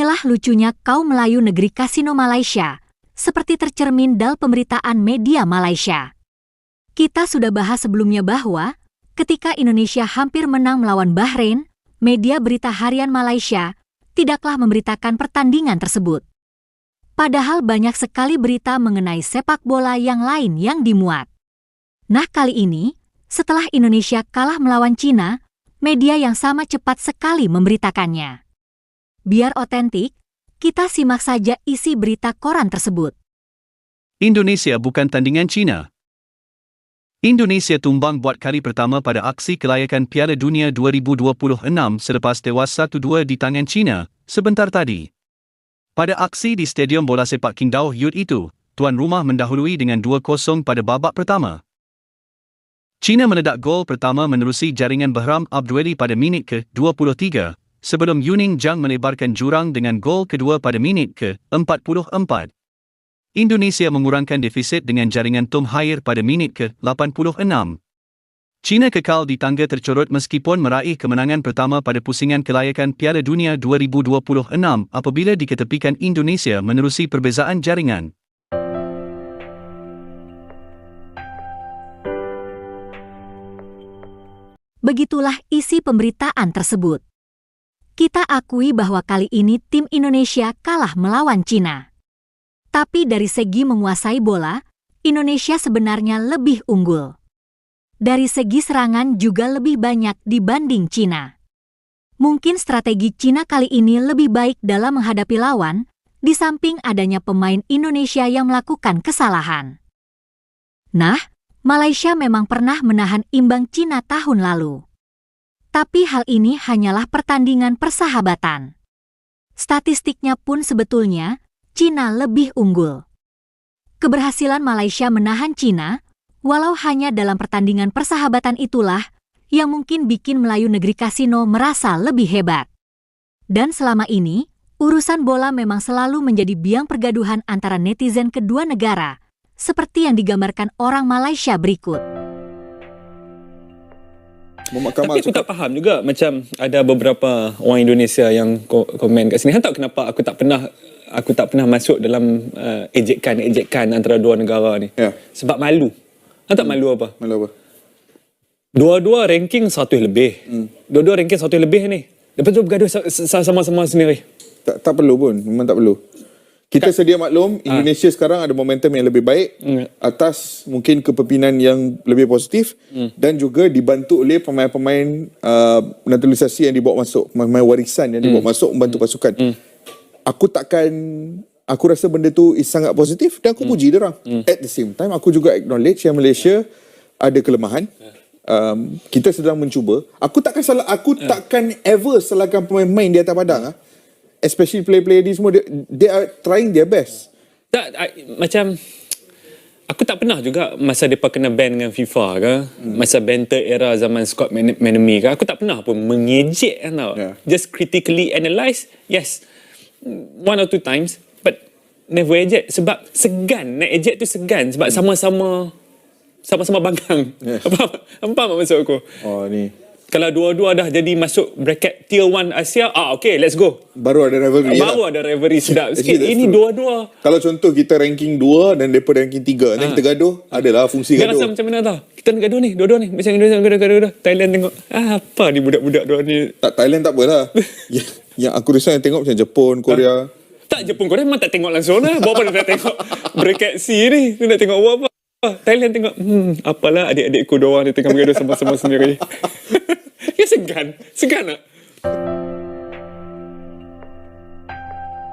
Inilah lucunya kaum Melayu negeri kasino Malaysia, seperti tercermin dalam pemberitaan media Malaysia. Kita sudah bahas sebelumnya bahwa, ketika Indonesia hampir menang melawan Bahrain, media berita harian Malaysia tidaklah memberitakan pertandingan tersebut. Padahal banyak sekali berita mengenai sepak bola yang lain yang dimuat. Nah, kali ini, setelah Indonesia kalah melawan Cina, media yang sama cepat sekali memberitakannya. Biar otentik, kita simak saja isi berita koran tersebut. Indonesia bukan tandingan China. Indonesia tumbang buat kali pertama pada aksi kelayakan Piala Dunia 2026 selepas tewas 1-2 di tangan China sebentar tadi. Pada aksi di Stadium Bola Sepak King Daoh Youth itu, tuan rumah mendahului dengan 2-0 pada babak pertama. China meledak gol pertama menerusi jaringan Bahram Abdueli pada minit ke-23, sebelum Yuning Zhang melebarkan jurang dengan gol kedua pada minit ke-44. Indonesia mengurangkan defisit dengan jaringan Tom Hair pada minit ke-86. China kekal di tangga tercorot meskipun meraih kemenangan pertama pada pusingan kelayakan Piala Dunia 2026 apabila diketepikan Indonesia menerusi perbezaan jaringan. Begitulah isi pemberitaan tersebut. Kita akui bahwa kali ini tim Indonesia kalah melawan Cina. Tapi dari segi menguasai bola, Indonesia sebenarnya lebih unggul. Dari segi serangan juga lebih banyak dibanding Cina. Mungkin strategi Cina kali ini lebih baik dalam menghadapi lawan, di samping adanya pemain Indonesia yang melakukan kesalahan. Nah, Malaysia memang pernah menahan imbang Cina tahun lalu. Tapi hal ini hanyalah pertandingan persahabatan. Statistiknya pun sebetulnya, Cina lebih unggul. Keberhasilan Malaysia menahan Cina, walau hanya dalam pertandingan persahabatan itulah yang mungkin bikin Melayu negeri kasino merasa lebih hebat. Dan selama ini, urusan bola memang selalu menjadi biang pergaduhan antara netizen kedua negara, seperti yang digambarkan orang Malaysia berikut. Tapi aku tak faham juga, macam ada beberapa orang Indonesia yang komen kat sini. Tahu kenapa aku tak pernah masuk dalam ejekan antara dua negara ni. Ya. Sebab malu. Tak malu apa? Malu apa? Dua-dua ranking 100 lebih. Dua-dua ranking 100 lebih ni. Lepas tu bergaduh sama-sama sendiri. Tak perlu pun. Memang tak perlu. Kita sedia maklum, Indonesia sekarang ada momentum yang lebih baik atas mungkin kepimpinan yang lebih positif dan juga dibantu oleh pemain-pemain naturalisasi yang dibawa masuk, pemain warisan yang dibawa masuk membantu pasukan. Aku rasa benda tu sangat positif dan aku puji dia orang. At the same time, aku juga acknowledge yang Malaysia ada kelemahan. Kita sedang mencuba. Aku takkan ever salahkan pemain-pemain di atas padang. Especially player-player ni semua, they are trying their best. Macam aku tak pernah juga masa mereka kena ban dengan FIFA ke, masa banter era zaman Scott McManamy ke, aku tak pernah pun mengejek tau. Just critically analyse, yes, one or two times, but never ejek sebab segan. Nak ejek tu segan sebab sama-sama banggang. Apa maksud aku? Oh ni. Kalau dua-dua dah jadi masuk bracket tier 1 Asia, okay, let's go. Baru ada rivalry. Ada rivalry sedap sikit. Ini dua-dua. Kalau contoh kita ranking 2 dan mereka ranking 3, nanti kita gaduh, adalah fungsi dia gaduh. Dia rasa macam mana tau? Kita nak gaduh ni, dua-dua ni. Macam Indonesia gaduh. Thailand tengok, apa ni budak-budak dua ni. Thailand tak apalah. Yang aku risau yang tengok macam Jepun, Korea. Tak, Jepun, Korea memang tak tengok langsung lah. Buat apa nak tengok bracket C ni? Dia nak tengok buat apa? Thailand tengok, apalah adik-adikku dua orang ni tengah bergaduh sama-sama sendiri. Ya segan tak?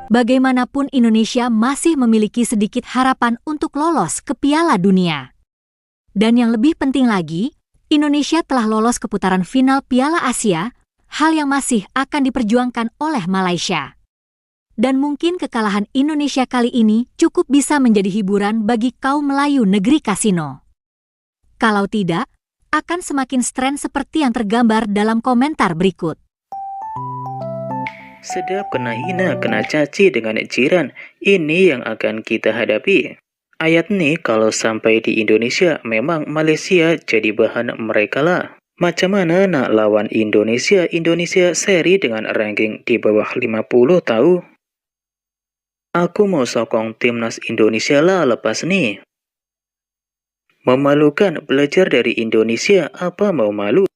Bagaimanapun Indonesia masih memiliki sedikit harapan untuk lolos ke Piala Dunia. Dan yang lebih penting lagi, Indonesia telah lolos ke putaran final Piala Asia, hal yang masih akan diperjuangkan oleh Malaysia. Dan mungkin kekalahan Indonesia kali ini cukup bisa menjadi hiburan bagi kaum Melayu negeri kasino. Kalau tidak, akan semakin stres seperti yang tergambar dalam komentar berikut. Sedap kena hina, kena caci dengan jiran. Ini yang akan kita hadapi. Ayat ni kalau sampai di Indonesia, memang Malaysia jadi bahan mereka lah. Macam mana nak lawan Indonesia? Indonesia seri dengan ranking di bawah 50 tahu. Aku mau sokong timnas Indonesia lah lepas nih. Memalukan belajar dari Indonesia, apa mau malu?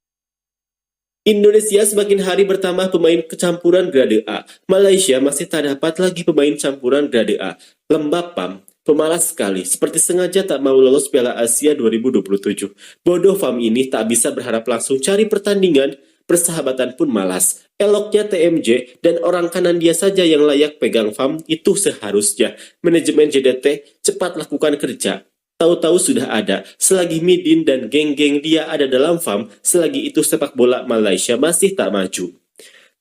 Indonesia semakin hari bertambah pemain kecampuran grade A. Malaysia masih tak dapat lagi pemain campuran grade A. Lembab PAM, pemalas sekali, seperti sengaja tak mau lolos Piala Asia 2027. Bodoh FAM ini tak bisa berharap langsung cari pertandingan, persahabatan pun malas. Eloknya TMJ dan orang kanan dia saja yang layak pegang FAM, itu seharusnya. Manajemen JDT cepat lakukan kerja. Tahu-tahu sudah ada, selagi Midin dan geng-geng dia ada dalam FAM, selagi itu sepak bola Malaysia masih tak maju.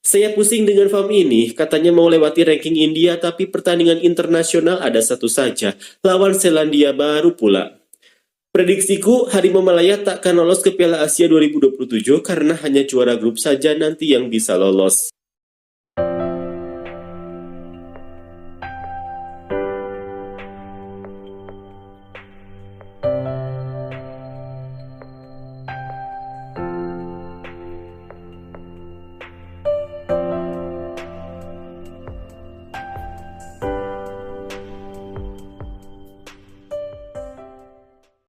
Saya pusing dengan FAM ini, katanya mau lewati ranking India tapi pertandingan internasional ada satu saja, lawan Selandia Baru pula. Prediksiku, Harimau Malaya takkan lolos ke Piala Asia 2027 karena hanya juara grup saja nanti yang bisa lolos.